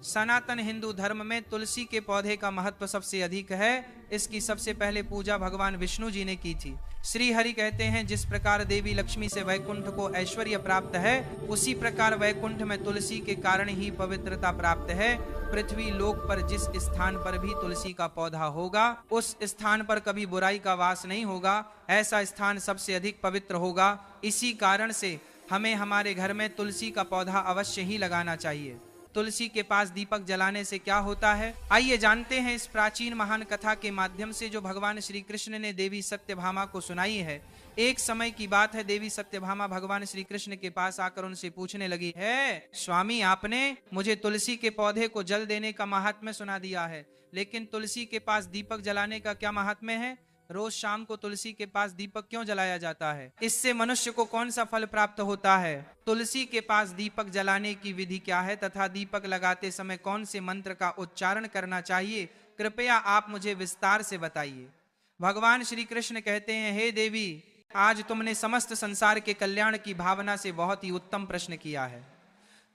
सनातन हिंदू धर्म में तुलसी के पौधे का महत्व सबसे अधिक है। इसकी सबसे पहले पूजा भगवान विष्णु जी ने की थी। श्री हरि कहते हैं, जिस प्रकार देवी लक्ष्मी से वैकुंठ को ऐश्वर्य प्राप्त है, उसी प्रकार वैकुंठ में तुलसी के कारण ही पवित्रता प्राप्त है। पृथ्वी लोक पर जिस स्थान पर भी तुलसी का पौधा होगा, उस स्थान पर कभी बुराई का वास नहीं होगा। ऐसा स्थान सबसे अधिक पवित्र होगा। इसी कारण से हमें हमारे घर में तुलसी का पौधा अवश्य ही लगाना चाहिए। तुलसी के पास दीपक जलाने से क्या होता है, आइए जानते हैं इस प्राचीन महान कथा के माध्यम से, जो भगवान श्री कृष्ण ने देवी सत्यभामा को सुनाई है। एक समय की बात है, देवी सत्यभामा भगवान श्री कृष्ण के पास आकर उनसे पूछने लगी है, स्वामी आपने मुझे तुलसी के पौधे को जल देने का महात्म्य सुना दिया है, लेकिन तुलसी के पास दीपक जलाने का क्या महात्म्य है? रोज शाम को तुलसी के पास दीपक क्यों जलाया जाता है? इससे मनुष्य को कौन सा फल प्राप्त होता है? तुलसी के पास दीपक जलाने की विधि क्या है तथा दीपक लगाते समय कौन से मंत्र का उच्चारण करना चाहिए, कृपया आप मुझे विस्तार से बताइए। भगवान श्री कृष्ण कहते हैं, हे देवी, आज तुमने समस्त संसार के कल्याण की भावना से बहुत ही उत्तम प्रश्न किया है।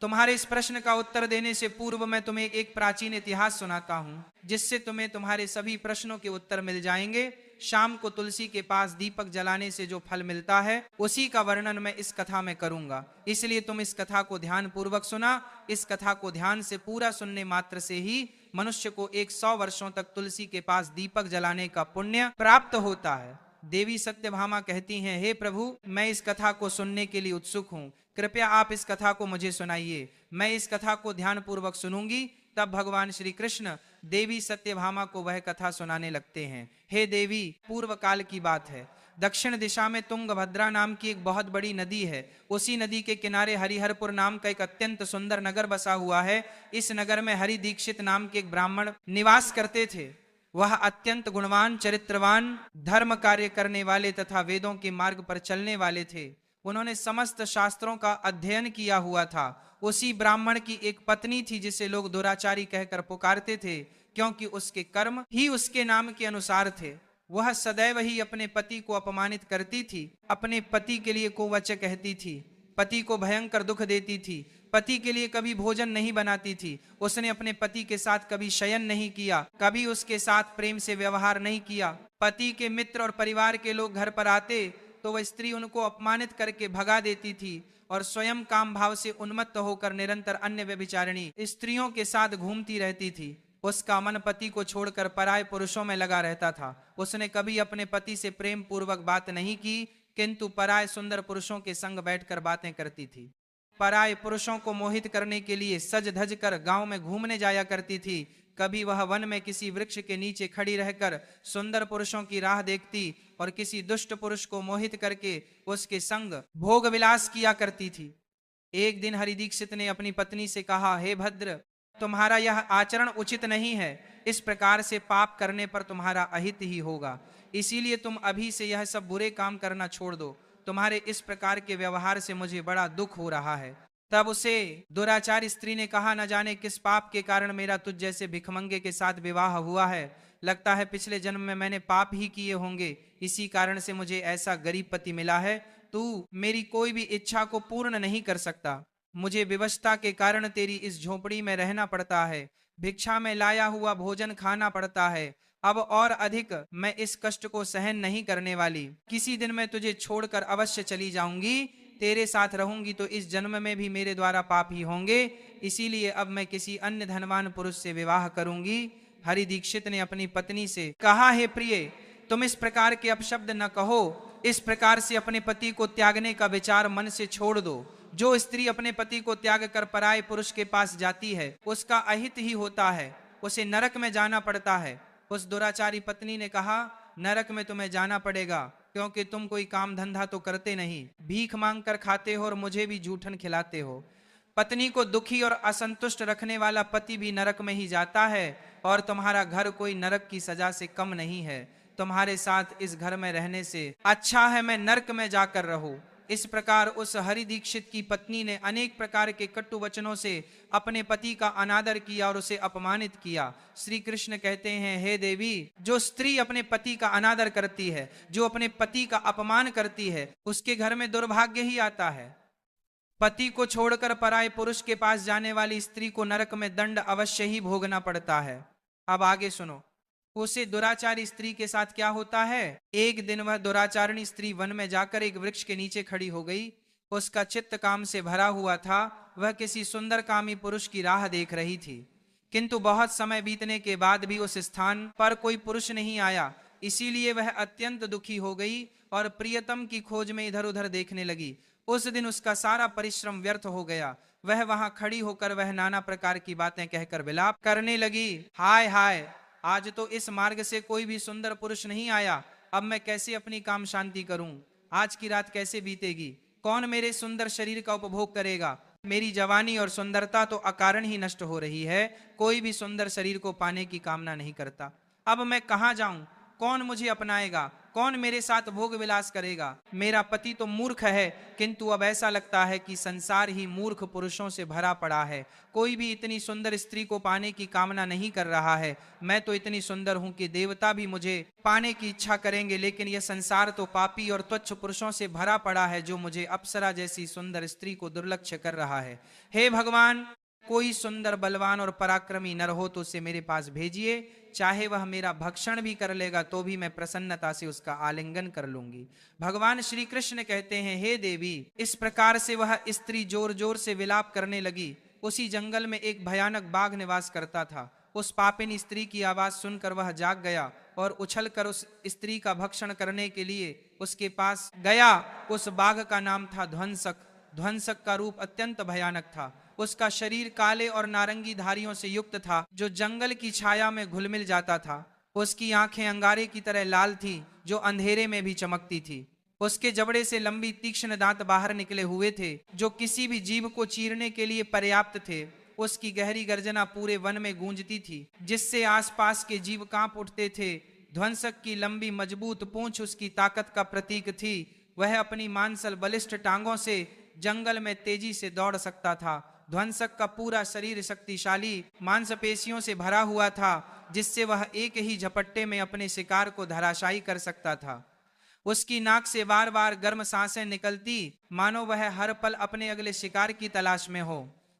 तुम्हारे इस प्रश्न का उत्तर देने से पूर्व मैं तुम्हें एक प्राचीन इतिहास सुनाता हूं, जिससे तुम्हें तुम्हारे सभी प्रश्नों के उत्तर मिल जाएंगे। शाम को तुलसी के पास दीपक जलाने से जो फल मिलता है, उसी का वर्णन मैं इस कथा में करूंगा। इसलिए तुम इस कथा को ध्यान पूर्वक सुना। इस कथा को ध्यान से पूरा सुनने मात्र से ही मनुष्य को 100 वर्षों तक तुलसी के पास दीपक जलाने का पुण्य प्राप्त होता है। देवी सत्यभामा कहती हैं, हे प्रभु, मैं इस कथा को सुनने के लिए उत्सुक हूँ, कृपया आप इस कथा को मुझे सुनाइए। मैं इस कथा को ध्यान पूर्वक सुनूंगी। तब भगवान श्री कृष्ण देवी सत्यभामा को वह कथा सुनाने लगते हैं। हे देवी, पूर्व काल की बात है। दक्षिण दिशा में तुंगभद्रा नाम की एक बहुत बड़ी नदी है। उसी नदी के किनारे हरिहरपुर नाम का एक अत्यंत सुंदर नगर बसा हुआ है। इस नगर में हरि दीक्षित नाम के एक ब्राह्मण निवास करते थे। वह अत्यंत गुणवान, चरित्रवान, धर्म कार्य करने वाले तथा वेदों के मार्ग पर चलने वाले थे। उन्होंने समस्त शास्त्रों का अध्ययन किया हुआ था। उसी ब्राह्मण की एक पत्नी थी, जिसे लोग दुराचारी कहकर पुकारते थे, क्योंकि उसके कर्म ही उसके नाम के अनुसार थे। वह सदैव ही अपने पति को अपमानित करती थी, अपने पति के लिए कुवच कहती थी, पति को भयंकर दुख देती थी, पति के लिए कभी भोजन नहीं बनाती थी। उसने अपने पति के साथ कभी शयन नहीं किया, कभी उसके साथ प्रेम से व्यवहार नहीं किया। पति के मित्र और परिवार के लोग घर पर आते तो वह स्त्री उनको अपमानित करके भगा देती थी और स्वयं काम भाव से उन्मत्त होकर निरंतर अन्य व्यभिचारिणी स्त्रियों के साथ घूमती रहती थी। उसका मन पति को छोड़कर पराये पुरुषों में लगा रहता था। उसने कभी अपने पति से प्रेम पूर्वक बात नहीं की, किंतु पराये सुंदर पुरुषों के संग बैठकर बातें करती थी। पराये पुरुषों को मोहित करने के लिए सज धज कर गांव में घूमने जाया करती थी। कभी वह वन में किसी वृक्ष के नीचे खड़ी रहकर सुंदर पुरुषों की राह देखती और किसी दुष्ट पुरुष को मोहित करके उसके संग भोग विलास किया करती थी। एक दिन हरि दीक्षित ने अपनी पत्नी से कहा, हे भद्र, तुम्हारा यह आचरण उचित नहीं है। इस प्रकार से पाप करने पर तुम्हारा अहित ही होगा। इसीलिए तुम अभी से यह सब बुरे काम करना छोड़ दो। तुम्हारे इस प्रकार के व्यवहार से मुझे बड़ा दुख हो रहा है। तब उसे दुराचारी स्त्री ने कहा, न जाने किस पाप के कारण मेरा तुझ जैसे भिखमंगे के साथ विवाह हुआ है। लगता है पिछले जन्म में मैंने पाप ही किए होंगे, इसी कारण से मुझे ऐसा गरीब पति मिला है। तू मेरी कोई भी इच्छा को पूर्ण नहीं कर सकता। मुझे विवशता के कारण तेरी इस झोपड़ी में रहना पड़ता है, भिक्षा में लाया हुआ भोजन खाना पड़ता है। अब और अधिक मैं इस कष्ट को सहन नहीं करने वाली। किसी दिन मैं तुझे छोड़कर अवश्य चली जाऊंगी। तेरे साथ रहूंगी तो इस जन्म में भी मेरे द्वारा पाप ही होंगे। इसीलिए अब मैं किसी अन्य धनवान पुरुष से विवाह करूंगी। हरि दीक्षित ने अपनी पत्नी से कहा, हे प्रिय, तुम इस प्रकार के अपशब्द न कहो। इस प्रकार से अपने पति को त्यागने का विचार मन से छोड़ दो। जो स्त्री अपने पति को त्याग कर पराये पुरुष के पास जाती है, उसका अहित ही होता है, उसे नरक में जाना पड़ता है। उस दुराचारी पत्नी ने कहा, नरक में तुम्हें जाना पड़ेगा, क्योंकि तुम कोई काम धंधा तो करते नहीं, भीख मांग कर खाते हो और मुझे भी जूठन खिलाते हो। पत्नी को दुखी और असंतुष्ट रखने वाला पति भी नरक में ही जाता है, और तुम्हारा घर कोई नरक की सजा से कम नहीं है। तुम्हारे साथ इस घर में रहने से अच्छा है मैं नरक में जाकर रहूं। इस प्रकार उस हरि दीक्षित की पत्नी ने अनेक प्रकार के कटु वचनों से अपने पति का अनादर किया और उसे अपमानित किया। श्री कृष्ण कहते हैं, हे देवी, जो स्त्री अपने पति का अनादर करती है, जो अपने पति का अपमान करती है, उसके घर में दुर्भाग्य ही आता है। पति को छोड़कर पराये पुरुष के पास जाने वाली स्त्री को नरक में दंड अवश्य ही भोगना पड़ता है। अब आगे सुनो, उसे दुराचारी स्त्री के साथ क्या होता है। एक दिन वह दुराचारिणी स्त्री वन में जाकर एक वृक्ष के नीचे खड़ी हो गई। उसका चित्त काम से भरा हुआ था। वह किसी सुंदर कामी पुरुष की राह देख रही थी, किंतु बहुत समय बीतने के बाद भी उस स्थान पर कोई पुरुष नहीं आया। इसीलिए वह अत्यंत दुखी हो गई और प्रियतम की खोज में इधर उधर देखने लगी। उस दिन उसका सारा परिश्रम व्यर्थ हो गया। वह वहां खड़ी होकर वह नाना प्रकार की बातें कहकर विलाप करने लगी। हाय हाय, आज तो इस मार्ग से कोई भी सुंदर पुरुष नहीं आया। अब मैं कैसे अपनी काम शांति करूं? आज की रात कैसे बीतेगी? कौन मेरे सुंदर शरीर का उपभोग करेगा? मेरी जवानी और सुंदरता तो अकारण ही नष्ट हो रही है। कोई भी सुंदर शरीर को पाने की कामना नहीं करता। अब मैं कहां जाऊं? कौन मुझे अपनाएगा? कौन मेरे साथ भोग विलास करेगा? मेरा पति तो मूर्ख है, किंतु अब ऐसा लगता है कि संसार ही मूर्ख पुरुषों से भरा पड़ा है। कोई भी इतनी सुंदर स्त्री को पाने की कामना नहीं कर रहा है। मैं तो इतनी सुंदर हूं कि देवता भी मुझे पाने की इच्छा करेंगे, लेकिन यह संसार तो पापी और तुच्छ पुरुषों से भरा पड़ा है, जो मुझे अप्सरा जैसी सुंदर स्त्री को दुर्लक्ष्य कर रहा है। हे भगवान, कोई सुंदर बलवान और पराक्रमी नर हो तो उसे मेरे पास भेजिए। चाहे वह मेरा भक्षण भी कर लेगा तो भी मैं प्रसन्नता से उसका आलिंगन कर लूंगी। भगवान श्री कृष्ण कहते हैं, हे देवी। इस प्रकार से वह स्त्री जोर जोर से विलाप करने लगी। उसी जंगल में एक भयानक बाघ निवास करता था। उस पापिनी स्त्री की आवाज सुनकर वह जाग गया और उछलकर उस स्त्री का भक्षण करने के लिए उसके पास गया। उस बाघ का नाम था ध्वंसक। ध्वंसक का रूप अत्यंत भयानक था। उसका शरीर काले और नारंगी धारियों से युक्त था, जो जंगल की छाया में घुल मिल जाता था। उसकी आंखें अंगारे की तरह लाल थी, जो अंधेरे में भी चमकती थी। उसके जबड़े से लंबी तीक्ष्ण दांत बाहर निकले हुए थे, जो किसी भी जीव को चीरने के लिए पर्याप्त थे। उसकी गहरी गर्जना पूरे वन में गूंजती थी, जिससे आसपास के जीव कांप उठते थे। ध्वंसक की लंबी मजबूत पूंछ उसकी ताकत का प्रतीक थी। वह अपनी मांसल बलिष्ठ टांगों से जंगल में तेजी से दौड़ सकता था। ध्वंसक का पूरा शरीर शक्तिशाली मांसपेशियों से भरा हुआ था, जिससे वह एक ही झपट्टे में अपने शिकार को धराशायी कर सकता था। उसकी नाक से बार बार गर्म सांसें निकलती, मानो वह हर पल अपने अगले शिकार की तलाश में हो।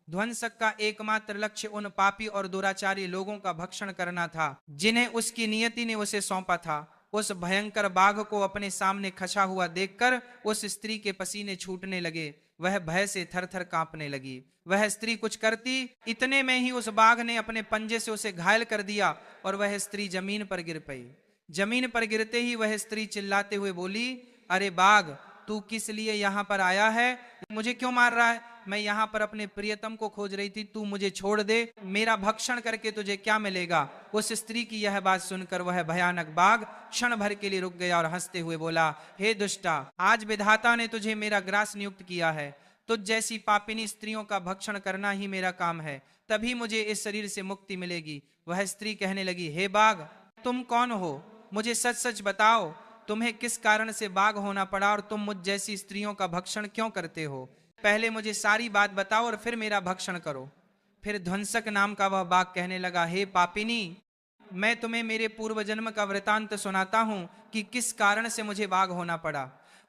ध्वंसक का एकमात्र लक्ष्य उन पापी और दुराचारी लोगों का भक्षण करना था, जिन्हें उसकी नियति ने उसे सौंपा था। उस भयंकर बाघ को अपने सामने खचा हुआ देखकर उस स्त्री के पसीने छूटने लगे। वह भय से थर थर कांपने लगी। वह स्त्री कुछ करती, इतने में ही उस बाघ ने अपने पंजे से उसे घायल कर दिया और वह स्त्री जमीन पर गिर पई। जमीन पर गिरते ही वह स्त्री चिल्लाते हुए बोली, अरे बाघ, तू किस लिए यहाँ पर आया है? मुझे क्यों मार रहा है? मैं यहाँ पर अपने प्रियतम को खोज रही थी। तू मुझे छोड़ दे। मेरा भक्षण करके तुझे क्या मिलेगा? उस स्त्री की यह बात सुनकर वह भयानक बाघ क्षण भर के लिए रुक गया और हंसते हुए बोला, हे दुष्टा, आज विधाता ने तुझे मेरा ग्रास नियुक्त किया है। तुझ जैसी पापिनी स्त्रियों का भक्षण करना ही मेरा काम है, तभी मुझे इस शरीर से मुक्ति मिलेगी। वह स्त्री कहने लगी, हे बाघ, तुम कौन हो? मुझे सच सच बताओ, तुम्हें किस कारण से बाघ होना पड़ा और तुम मुझ जैसी स्त्रियों का भक्षण क्यों करते हो? पहले मुझे सारी बात बताओ और फिर मेरा भक्षण करो। फिर ध्वंसक नाम का वह बाघ कहने लगा, हे पापिनी, मैं तुम्हें मेरे पूर्व जन्म का वृतांत सुनाता हूं कि किस कारण से मुझे बाघ होना पड़ा।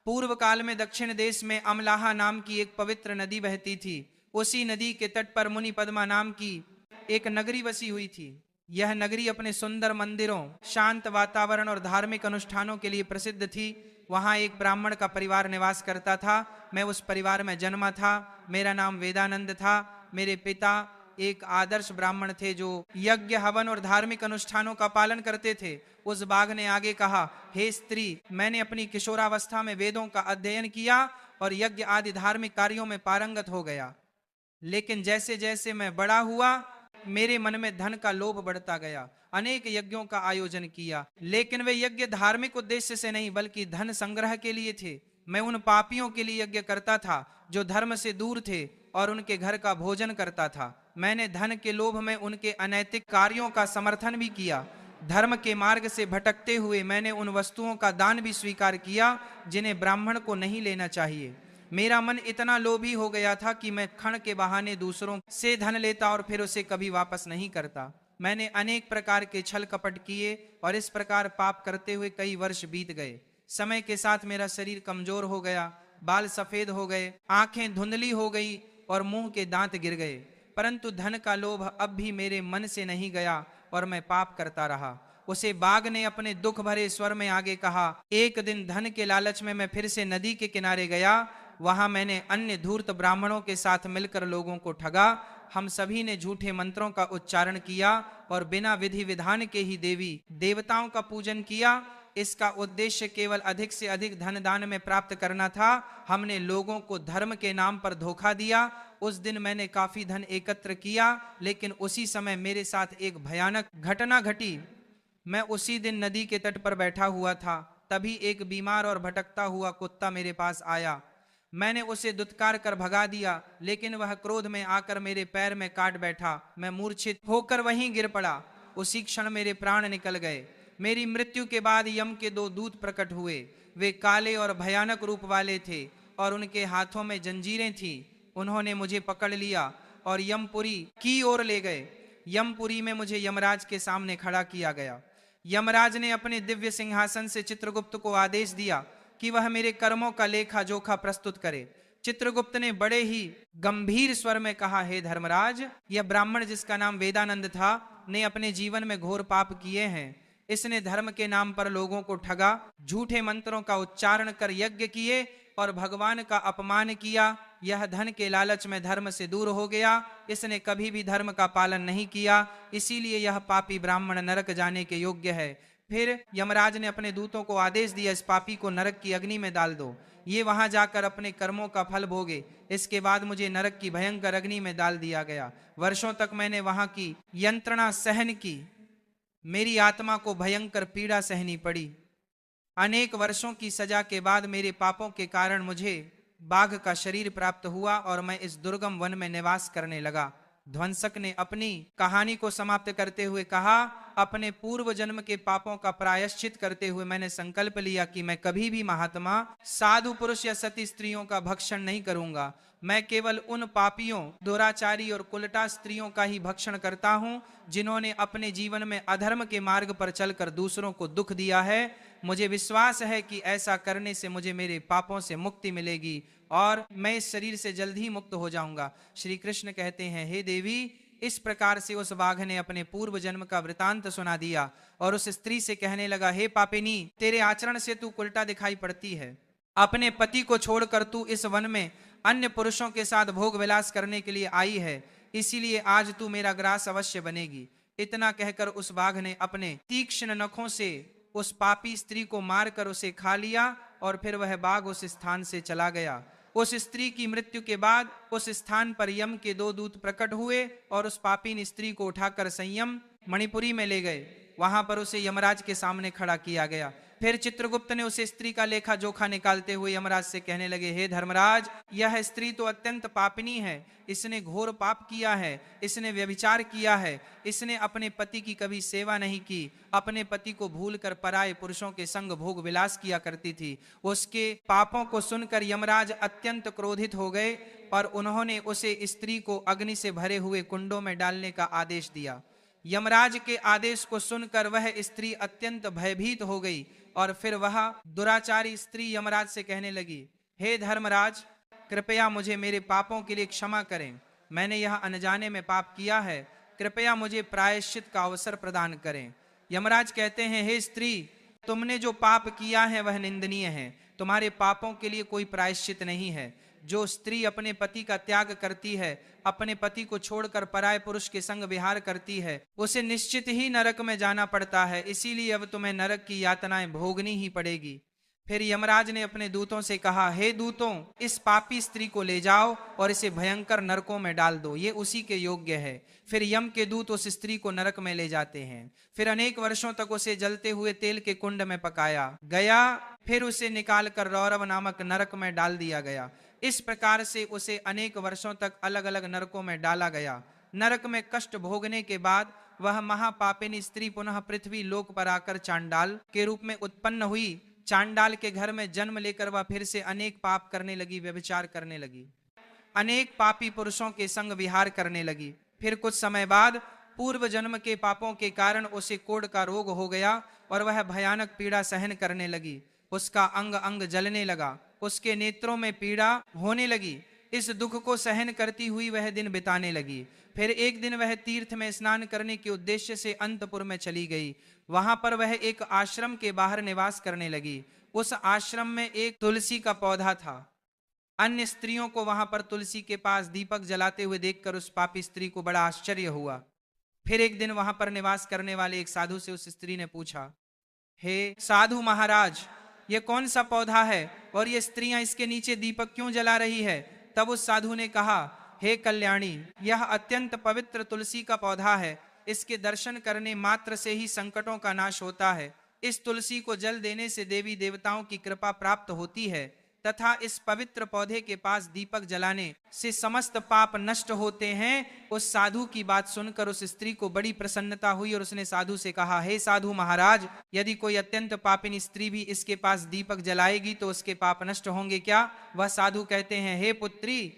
पूर्व काल में दक्षिण देश में अमलाहा नाम की एक पवित्र नदी बहती थी। उसी नदी के तट पर मुनि पद्मा नाम की एक नगरी बसी हुई थी। यह नगरी अपने सुंदर मंदिरों, शांत वातावरण और धार्मिक अनुष्ठानों के लिए प्रसिद्ध थी। वहां एक ब्राह्मण का परिवार निवास करता था। मैं उस परिवार में जन्मा था। मेरा नाम वेदानंद था। मेरे पिता एक आदर्श ब्राह्मण थे, जो यज्ञ, हवन और धार्मिक अनुष्ठानों का पालन करते थे। उस बाघ ने आगे कहा, हे स्त्री, मैंने अपनी किशोरावस्था में वेदों का अध्ययन किया और यज्ञ आदि धार्मिक कार्यों में पारंगत हो गया। लेकिन जैसे जैसे मैं बड़ा हुआ, मेरे मन में धन का लोभ बढ़ता गया। अनेक यज्ञों का आयोजन किया, लेकिन वे यज्ञ धार्मिक उद्देश्य से नहीं बल्कि धन संग्रह के लिए थे। मैं उन पापियों के लिए यज्ञ करता था जो धर्म से दूर थे और उनके घर का भोजन करता था। मैंने धन के लोभ में उनके अनैतिक कार्यों का समर्थन भी किया। धर्म के मार्ग से भटकते हुए मैंने उन वस्तुओं का दान भी स्वीकार किया जिन्हें ब्राह्मण को नहीं लेना चाहिए। मेरा मन इतना लोभी हो गया था कि मैं क्षण के बहाने दूसरों से धन लेता और फिर उसे कभी वापस नहीं करता। मैंने अनेक प्रकार के छल कपट किए और इस प्रकार पाप करते हुए कई वर्ष बीत गए। समय के साथ मेरा शरीर कमजोर हो गया। बाल सफेद हो गए, आंखें धुंधली हो गई और मुंह के दांत गिर गए। परंतु धन का लोभ अब भी मेरे मन से नहीं गया और मैं पाप करता रहा। उसे बाघ ने अपने दुख भरे स्वर में आगे कहा, एक दिन धन के लालच में मैं फिर से नदी के किनारे गया। वहां मैंने अन्य धूर्त ब्राह्मणों के साथ मिलकर लोगों को ठगा। हम सभी ने झूठे मंत्रों का उच्चारण किया और बिना विधि विधान के ही देवी देवताओं का पूजन किया। इसका उद्देश्य केवल अधिक से अधिक धन दान में प्राप्त करना था। हमने लोगों को धर्म के नाम पर धोखा दिया। उस दिन मैंने काफी धन एकत्र किया, लेकिन उसी समय मेरे साथ एक भयानक घटना घटी। मैं उसी दिन नदी के तट पर बैठा हुआ था, तभी एक बीमार और भटकता हुआ कुत्ता मेरे पास आया। मैंने उसे दुत्कार कर भगा दिया, लेकिन वह क्रोध में आकर मेरे पैर में काट बैठा। मैं मूर्छित होकर वहीं गिर पड़ा। उसी क्षण मेरे प्राण निकल गए। मेरी मृत्यु के बाद यम के दो दूत प्रकट हुए। वे काले और भयानक रूप वाले थे और उनके हाथों में जंजीरें थीं। उन्होंने मुझे पकड़ लिया और यमपुरी की ओर ले गए। यमपुरी में मुझे यमराज के सामने खड़ा किया गया। यमराज ने अपने दिव्य सिंहासन से चित्रगुप्त को आदेश दिया कि वह मेरे कर्मों का लेखा जोखा प्रस्तुत करे। चित्रगुप्त ने बड़े ही गंभीर स्वर में कहा, हे धर्मराज, यह ब्राह्मण जिसका नाम वेदानंद था ने अपने जीवन में घोर पाप किए हैं। इसने धर्म के नाम पर लोगों को ठगा, झूठे मंत्रों का उच्चारण कर यज्ञ किए और भगवान का अपमान किया। यह धन के लालच में धर्म से दूर हो गया। इसने कभी भी धर्म का पालन नहीं किया, इसीलिए यह पापी ब्राह्मण नरक जाने के योग्य है। फिर यमराज ने अपने दूतों को आदेश दिया, इस पापी को नरक की अग्नि में डाल दो, ये वहां जाकर अपने कर्मों का फल भोगे। इसके बाद मुझे नरक की भयंकर अग्नि में डाल दिया गया। वर्षों तक मैंने वहां की यंत्रणा सहन की। मेरी आत्मा को भयंकर पीड़ा सहनी पड़ी। अनेक वर्षों की सजा के बाद मेरे पापों के कारण मुझे बाघ का शरीर प्राप्त हुआ और मैं इस दुर्गम वन में निवास करने लगा। ध्वंसक ने अपनी कहानी को समाप्त करते हुए कहा, अपने पूर्व जन्म के पापों का प्रायश्चित करते हुए मैंने संकल्प लिया कि मैं कभी भी महात्मा, साधु पुरुष या सती स्त्रियों का भक्षण नहीं करूंगा। मैं केवल उन पापियों, दुराचारी और कुलटा स्त्रियों का ही भक्षण करता हूं जिन्होंने अपने जीवन में अधर्म के मार्ग पर चलकर दूसरों को दुख दिया है। मुझे विश्वास है कि ऐसा करने से मुझे मेरे पापों से मुक्ति मिलेगी और मैं इस शरीर से जल्द ही मुक्त हो जाऊंगा। श्री कृष्ण कहते हैं, हे देवी, इस प्रकार से उस बाघ ने अपने पूर्व जन्म का वृतांत सुना दिया और उस स्त्री से कहने लगा, हे पापिनी, तेरे आचरण से तू उल्टा दिखाई पड़ती है। अपने पति को छोड़कर तू इस वन में अन्य पुरुषों के साथ भोग विलास करने के लिए आई है, इसीलिए आज तू मेरा ग्रास अवश्य बनेगी। इतना कहकर उस बाघ ने अपने तीक्ष्ण नखों से उस पापी स्त्री को मारकर उसे खा लिया और फिर वह बाघ उस स्थान से चला गया। उस स्त्री की मृत्यु के बाद उस स्थान पर यम के दो दूत प्रकट हुए और उस पापी स्त्री को उठाकर संयम मणिपुरी में ले गए। वहां पर उसे यमराज के सामने खड़ा किया गया। फिर चित्रगुप्त ने उस स्त्री का लेखा जोखा निकालते हुए यमराज से कहने लगे, हे धर्मराज, यह स्त्री तो अत्यंत पापिनी है। इसने घोर पाप किया है, इसने व्यभिचार किया है, इसने अपने पति की कभी सेवा नहीं की, अपने पति को भूलकर पराये पुरुषों के संग भोग विलास किया करती थी। उसके पापों को सुनकर यमराज अत्यंत क्रोधित हो गए और उन्होंने उसे स्त्री को अग्नि से भरे हुए कुंडों में डालने का आदेश दिया। यमराज के आदेश को सुनकर वह स्त्री अत्यंत भयभीत हो गई और फिर वह दुराचारी स्त्री यमराज से कहने लगी, हे धर्मराज, कृपया मुझे मेरे पापों के लिए क्षमा करें। मैंने यह अनजाने में पाप किया है, कृपया मुझे प्रायश्चित का अवसर प्रदान करें। यमराज कहते हैं, हे स्त्री, तुमने जो पाप किया है वह निंदनीय है। तुम्हारे पापों के लिए कोई प्रायश्चित नहीं है। जो स्त्री अपने पति का त्याग करती है, अपने पति को छोड़कर पराये पुरुष के संग विहार करती है, उसे निश्चित ही नरक में जाना पड़ता है। इसीलिए अब तुम्हें नरक की यातनाएं भोगनी ही पड़ेगी। फिर यमराज ने अपने दूतों से कहा, हे दूतों, इस पापी स्त्री को ले जाओ और इसे भयंकर नरकों में डाल दो, ये उसी के योग्य है। फिर यम के दूत उस स्त्री को नरक में ले जाते हैं। फिर अनेक वर्षों तक उसे जलते हुए तेल के कुंड में पकाया गया। फिर उसे निकालकर रौरव नामक नरक में डाल दिया गया। इस प्रकार से उसे अनेक वर्षों तक अलग अलग नरकों में डाला गया। नरक में कष्ट भोगने के बाद वह महापापिनी स्त्री पुनः पृथ्वी लोक पर आकर चांडाल के रूप में उत्पन्न हुई। चांडाल के घर में जन्म लेकर वह फिर से अनेक पाप करने लगी, व्यभिचार करने लगी, अनेक पापी पुरुषों के संग विहार करने लगी। फिर कुछ समय बाद पूर्व जन्म के पापों के कारण उसे कोढ़ का रोग हो गया और वह भयानक पीड़ा सहन करने लगी। उसका अंग अंग जलने लगा। उसके नेत्रों में पीड़ा होने लगी। इस दुख को सहन करती हुई वह दिन बिताने लगी। फिर एक दिन वह तीर्थ में स्नान करने के उद्देश्य से अंतपुर में चली गई। वहां पर वह एक आश्रम के बाहर निवास करने लगी। उस आश्रम में एक तुलसी का पौधा था। अन्य स्त्रियों को वहां पर तुलसी के पास दीपक जलाते हुए देखकर उस पापी स्त्री को बड़ा आश्चर्य हुआ। फिर एक दिन वहां पर निवास करने वाले एक साधु से उस स्त्री ने पूछा, हे साधु महाराज, ये कौन सा पौधा है और ये स्त्रियां इसके नीचे दीपक क्यों जला रही है? तब उस साधु ने कहा, हे कल्याणी, यह अत्यंत पवित्र तुलसी का पौधा है। इसके दर्शन करने मात्र से ही संकटों का नाश होता है। इस तुलसी को जल देने से देवी देवताओं की कृपा प्राप्त होती है तथा इस पवित्र पौधे के पास दीपक जलाने से समस्त पाप नष्ट होते हैं। उस साधु की बात सुनकर उस स्त्री को बड़ी प्रसन्नता हुई और उसने साधु से कहा, हे साधु महाराज, यदि कोई अत्यंत पापिनी स्त्री भी इसके पास दीपक जलाएगी तो उसके पाप नष्ट होंगे क्या? वह साधु कहते हैं, हे पुत्री,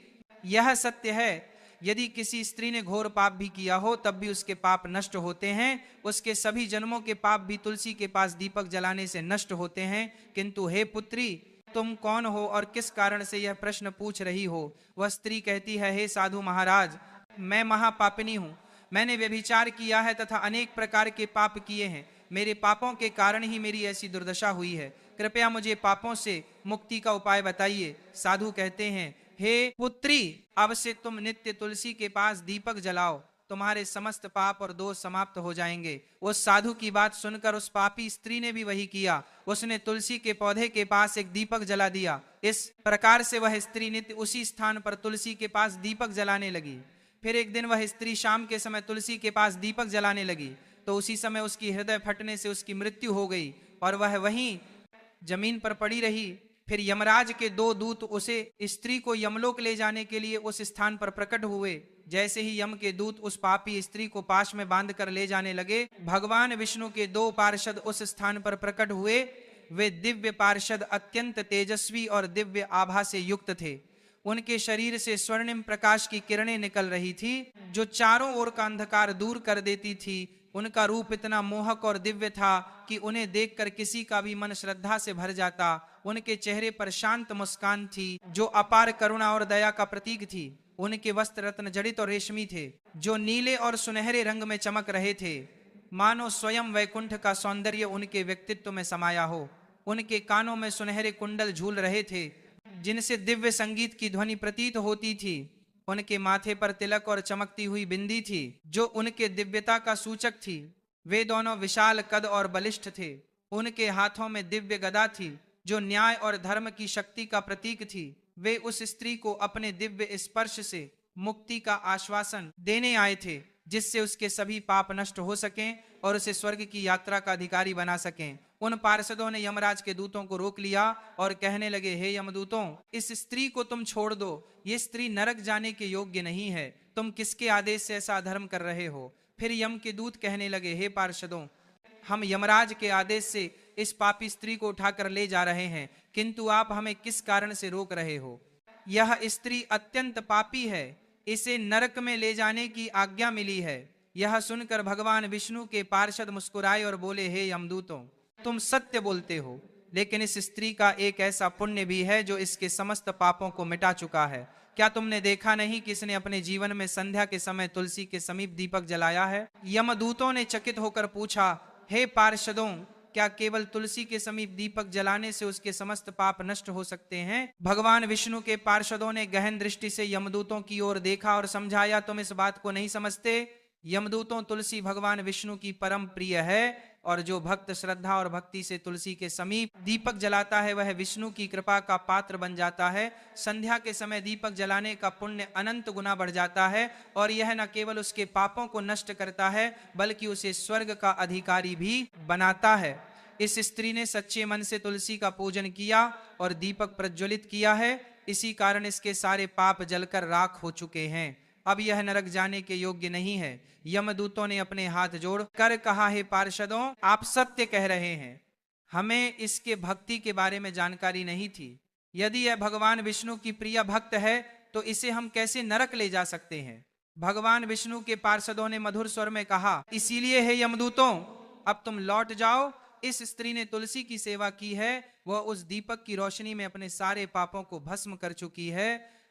यह सत्य है, यदि किसी स्त्री ने घोर पाप भी किया हो तब भी उसके पाप नष्ट होते हैं। उसके सभी जन्मों के पाप भी तुलसी के पास दीपक जलाने से नष्ट होते हैं। किंतु हे पुत्री, तुम कौन हो और किस कारण से यह प्रश्न पूछ रही हो? वह स्त्री कहती है, हे साधु महाराज, मैं महापापिनी हूं। मैंने व्यभिचार किया है तथा अनेक प्रकार के पाप किए हैं। मेरे पापों के कारण ही मेरी ऐसी दुर्दशा हुई है। कृपया मुझे पापों से मुक्ति का उपाय बताइए। साधु कहते हैं, हे पुत्री, अब से तुम नित्य तुलसी के पास दीपक जलाओ, तुम्हारे समस्त पाप और दोष समाप्त हो जाएंगे। उस साधु की बात सुनकर उस पापी स्त्री ने भी वही किया। उसने तुलसी के पौधे के पास एक दीपक जला दिया। इस प्रकार से वह स्त्री नित्य उसी स्थान पर तुलसी के पास दीपक जलाने लगी। फिर एक दिन वह स्त्री शाम के समय तुलसी के पास दीपक जलाने लगी तो उसी समय उसकी हृदय फटने से उसकी मृत्यु हो गई और वह वहीं जमीन पर पड़ी रही। फिर यमराज के दो दूत उसे स्त्री को यमलोक ले जाने के लिए उस स्थान पर प्रकट हुए। जैसे ही यम के दूत उस पापी स्त्री को पाश में बांधकर ले जाने लगे, भगवान विष्णु के दो पार्षद उस स्थान पर प्रकट हुए। वे दिव्य पार्षद अत्यंत तेजस्वी और दिव्य आभा से युक्त थे। उनके शरीर से स्वर्णिम प्रकाश की किरणें निकल रही थी जो चारों ओर का अंधकार दूर कर देती थी। उनका रूप इतना मोहक और दिव्य था कि उन्हें देखकर किसी का भी मन श्रद्धा से भर जाता। उनके चेहरे पर शांत मुस्कान थी जो अपार करुणा और दया का प्रतीक थी। उनके वस्त्र रत्न जड़ित और रेशमी थे जो नीले और सुनहरे रंग में चमक रहे थे, मानो स्वयं वैकुंठ का सौंदर्य उनके व्यक्तित्व में समाया हो। उनके कानों में सुनहरे कुंडल झूल रहे थे जिनसे दिव्य संगीत की ध्वनि प्रतीत होती थी। उनके माथे पर तिलक और चमकती हुई बिंदी थी जो उनके दिव्यता का सूचक थी। वे दोनों विशाल कद और बलिष्ठ थे। उनके हाथों में दिव्य गदा थी जो न्याय और धर्म की शक्ति का प्रतीक थी। वे उस स्त्री को अपने दिव्य स्पर्श से मुक्ति का आश्वासन देने आए थे जिससे उसके सभी पाप नष्ट हो सकें और उसे स्वर्ग की यात्रा का अधिकारी बना सकें। उन पार्षदों ने यमराज के दूतों को रोक लिया और कहने लगे, हे यमदूतों, इस स्त्री को तुम छोड़ दो। ये स्त्री नरक जाने के योग्य नहीं है। तुम किसके आदेश से ऐसा अधर्म कर रहे हो? फिर यम के दूत कहने लगे, हे पार्षदों, हम यमराज के आदेश से इस पापी स्त्री को उठाकर ले जा रहे हैं, किंतु आप हमें किस कारण से रोक रहे हो? यह स्त्री अत्यंत पापी है, इसे नरक में ले जाने की आज्ञा मिली है। यह सुनकर भगवान विष्णु के पार्षद मुस्कुराए और बोले, हे यमदूतों, तुम सत्य बोलते हो, लेकिन इस स्त्री का एक ऐसा पुण्य भी है जो इसके समस्त पापों को मिटा चुका है। क्या तुमने देखा नहीं कि इसने अपने जीवन में संध्या के समय तुलसी के समीप दीपक जलाया है? यमदूतों ने चकित होकर पूछा, हे पार्षदों, क्या केवल तुलसी के समीप दीपक जलाने से उसके समस्त पाप नष्ट हो सकते हैं? भगवान विष्णु के पार्षदों ने गहन दृष्टि से यमदूतों की ओर देखा और समझाया, तुम इस बात को नहीं समझते। यमदूतों, तुलसी भगवान विष्णु की परम प्रिय है और जो भक्त श्रद्धा और भक्ति से तुलसी के समीप दीपक जलाता है वह विष्णु की कृपा का पात्र बन जाता है। संध्या के समय दीपक जलाने का पुण्य अनंत गुना बढ़ जाता है और यह न केवल उसके पापों को नष्ट करता है बल्कि उसे स्वर्ग का अधिकारी भी बनाता है। इस स्त्री ने सच्चे मन से तुलसी का पूजन किया और दीपक प्रज्वलित किया है, इसी कारण इसके सारे पाप जलकर राख हो चुके हैं। अब यह नरक जाने के योग्य नहीं है। यमदूतों ने अपने हाथ जोड़ कर कहा, हे पार्षदों, आप सत्य कह रहे हैं, हमें इसके भक्ति के बारे में जानकारी नहीं थी। यदि यह भगवान विष्णु की प्रिय भक्त है तो इसे हम कैसे नरक ले जा सकते हैं? भगवान विष्णु के पार्षदों ने मधुर स्वर में कहा, इसीलिए हे यमदूतों, अब तुम लौट जाओ, इस स्त्री ने तुलसी की सेवा की है वह उस दीपक की रोशनी में अपने सारे पापों को भस्म कर चुकी है।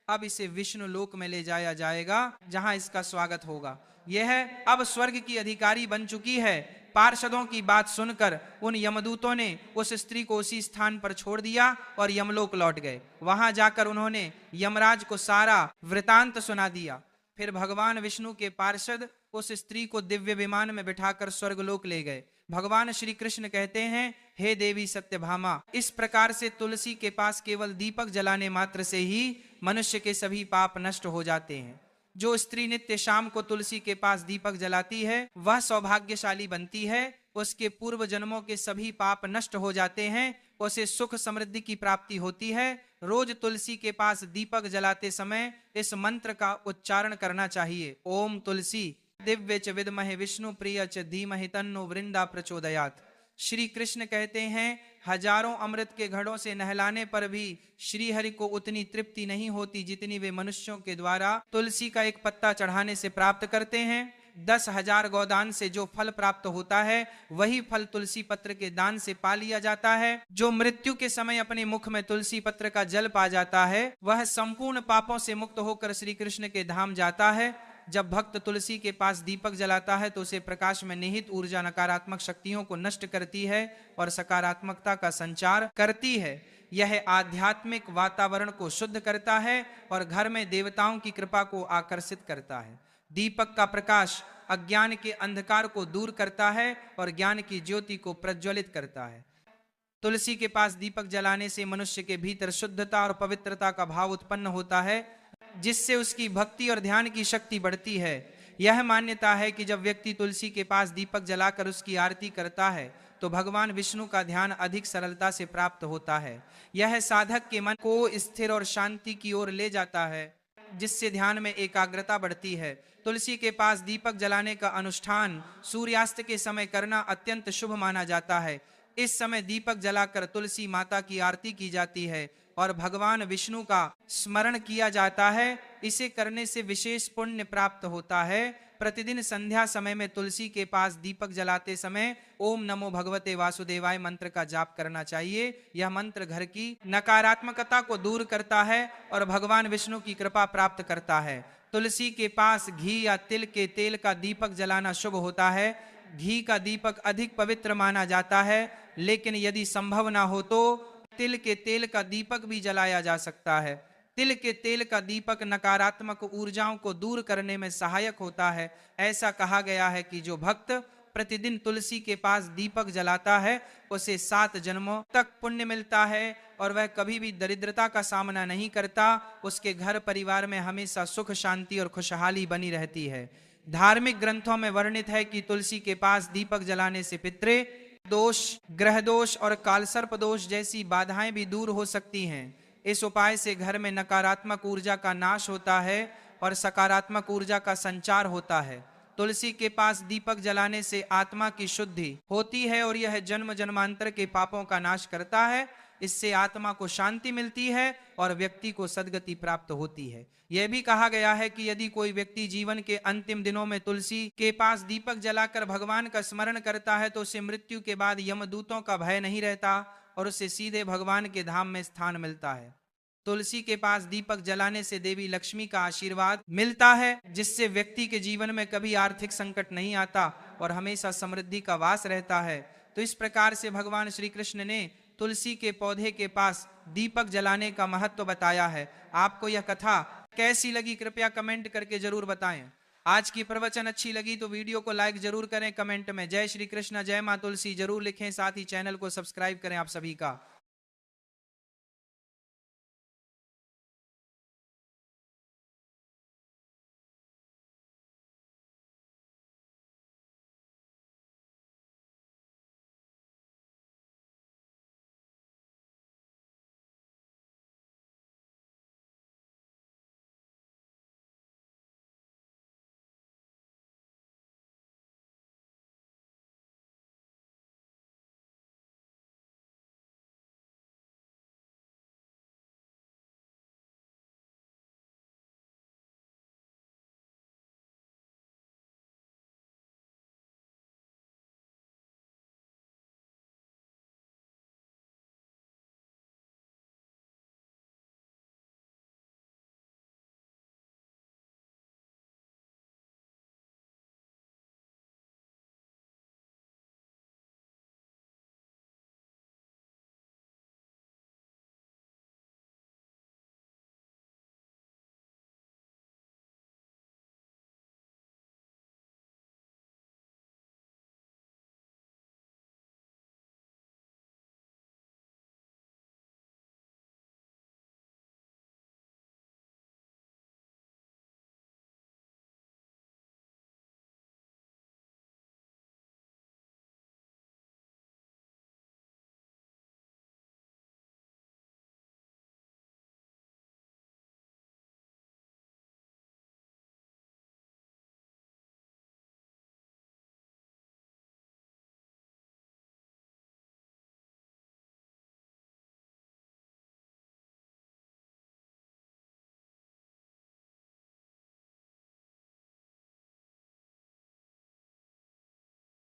अब इसे विष्णु लोक में ले जाया जाएगा जहां इसका स्वागत होगा। यह अब स्वर्ग की अधिकारी बन चुकी है। पार्षदों की बात सुनकर उन यमदूतों ने उस स्त्री को उसी स्थान पर छोड़ दिया और यमलोक लौट गए। वहां जाकर उन्होंने यमराज को सारा वृतांत सुना दिया। फिर भगवान विष्णु के पार्षद उस स्त्री को दिव्य विमान में बिठाकर स्वर्गलोक ले गए। भगवान श्री कृष्ण कहते हैं, हे देवी सत्यभामा, इस प्रकार से तुलसी के पास केवल दीपक जलाने मात्र से ही मनुष्य के सभी पाप नष्ट हो जाते हैं। जो स्त्री नित्य शाम को तुलसी के पास दीपक जलाती है वह सौभाग्यशाली बनती है। उसके पूर्व जन्मों के सभी पाप नष्ट हो जाते हैं। उसे सुख समृद्धि की प्राप्ति होती है। रोज तुलसी के पास दीपक जलाते समय इस मंत्र का उच्चारण करना चाहिए। ओम तुलसी दिव्य च विद्महे विष्णु प्रिय च धीमहि तन्नो वृंदा प्रचोदयात्। श्री कृष्ण कहते हैं, हजारों अमृत के घड़ों से नहलाने पर भी श्री हरि को उतनी तृप्ति नहीं होती जितनी वे मनुष्यों के द्वारा तुलसी का एक पत्ता चढ़ाने से प्राप्त करते हैं। 10,000 गौदान से जो फल प्राप्त होता है वही फल तुलसी पत्र के दान से पा लिया जाता है। जो मृत्यु के समय अपने मुख में तुलसी पत्र का जल पा जाता है वह संपूर्ण पापों से मुक्त होकर श्री कृष्ण के धाम जाता है। जब भक्त तुलसी के पास दीपक जलाता है तो उसे प्रकाश में निहित ऊर्जा नकारात्मक शक्तियों को नष्ट करती है और सकारात्मकता का संचार करती है। यह आध्यात्मिक वातावरण को शुद्ध करता है और घर में देवताओं की कृपा को आकर्षित करता है। दीपक का प्रकाश अज्ञान के अंधकार को दूर करता है और ज्ञान की ज्योति को प्रज्वलित करता है। तुलसी के पास दीपक जलाने से मनुष्य के भीतर शुद्धता और पवित्रता का भाव उत्पन्न होता है, जिससे उसकी भक्ति और ध्यान की शक्ति बढ़ती है। यह मान्यता है कि जब व्यक्ति तुलसी के पास दीपक जलाकर उसकी आरती करता है तो भगवान विष्णु का ध्यान अधिक सरलता से प्राप्त होता है। यह साधक के मन को स्थिर और शांति की ओर ले जाता है, जिससे ध्यान में एकाग्रता बढ़ती है। तुलसी के पास दीपक जलाने का अनुष्ठान सूर्यास्त के समय करना अत्यंत शुभ माना जाता है। इस समय दीपक जलाकर तुलसी माता की आरती की जाती है और भगवान विष्णु का स्मरण किया जाता है। इसे करने से विशेष पुण्य प्राप्त होता है। प्रतिदिन संध्या समय में तुलसी के पास दीपक जलाते समय ओम नमो भगवते वासुदेवाय मंत्र का जाप करना चाहिए। यह मंत्र घर की नकारात्मकता को दूर करता है और भगवान विष्णु की कृपा प्राप्त करता है। तुलसी के पास घी या तिल के तेल का दीपक जलाना शुभ होता है। घी का दीपक अधिक पवित्र माना जाता है, लेकिन यदि संभव ना हो तो तिल के तेल का दीपक भी जलाया जा सकता है। तिल के तेल का दीपक नकारात्मक ऊर्जाओं को दूर करने में सहायक होता है। ऐसा कहा गया है कि जो भक्त प्रतिदिन तुलसी के पास दीपक जलाता है उसे 7 जन्मों तक पुण्य मिलता है और वह कभी भी दरिद्रता का सामना नहीं करता। उसके घर परिवार में हमेशा सुख शांति और खुशहाली बनी रहती है। धार्मिक ग्रंथों में वर्णित है कि तुलसी के पास दीपक जलाने से पितृ दोष, ग्रह दोष और कालसर्प दोष जैसी बाधाएं भी दूर हो सकती हैं। इस उपाय से घर में नकारात्मक ऊर्जा का नाश होता है और सकारात्मक ऊर्जा का संचार होता है। तुलसी के पास दीपक जलाने से आत्मा की शुद्धि होती है और यह जन्म जन्मांतर के पापों का नाश करता है। इससे आत्मा को शांति मिलती है और व्यक्ति को सद्गति प्राप्त होती है। यह भी कहा गया है कि यदि कोई व्यक्ति जीवन के अंतिम दिनों में तुलसी के पास दीपक जलाकर भगवान का स्मरण करता है तो उसे मृत्यु के बाद यमदूतों का भय नहीं रहता और उसे सीधे भगवान के धाम में स्थान मिलता है। तुलसी के पास दीपक जलाने से देवी लक्ष्मी का आशीर्वाद मिलता है, जिससे व्यक्ति के जीवन में कभी आर्थिक संकट नहीं आता और हमेशा समृद्धि का वास रहता है। तो इस प्रकार से भगवान श्री कृष्ण ने तुलसी के पौधे के पास दीपक जलाने का महत्व बताया है। आपको यह कथा कैसी लगी कृपया कमेंट करके जरूर बताएं। आज की प्रवचन अच्छी लगी तो वीडियो को लाइक जरूर करें। कमेंट में जय श्री कृष्ण, जय मां तुलसी जरूर लिखें। साथ ही चैनल को सब्सक्राइब करें। आप सभी का